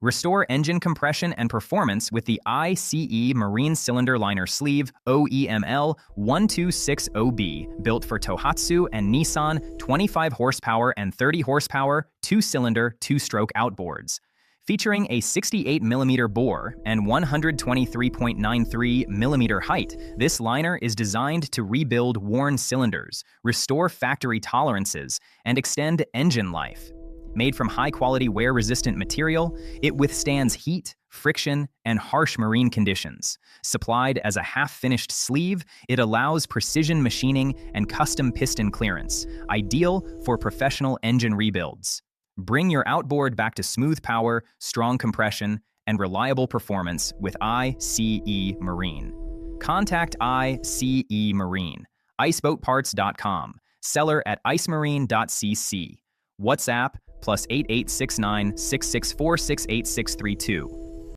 Restore engine compression and performance with the ICE Marine Cylinder Liner Sleeve OEM L-126OB, built for Tohatsu and Nissan 25 horsepower and 30 horsepower 2-cylinder 2-stroke outboards. Featuring a 68mm bore and 123.93mm height, this liner is designed to rebuild worn cylinders, restore factory tolerances, and extend engine life. Made from high-quality wear-resistant material, it withstands heat, friction, and harsh marine conditions. Supplied as a half-finished sleeve, it allows precision machining and custom piston clearance, ideal for professional engine rebuilds. Bring your outboard back to smooth power, strong compression, and reliable performance with ICE Marine. Contact ICE Marine, iceboatparts.com, seller at icemarine.cc. WhatsApp +8869 664 68632.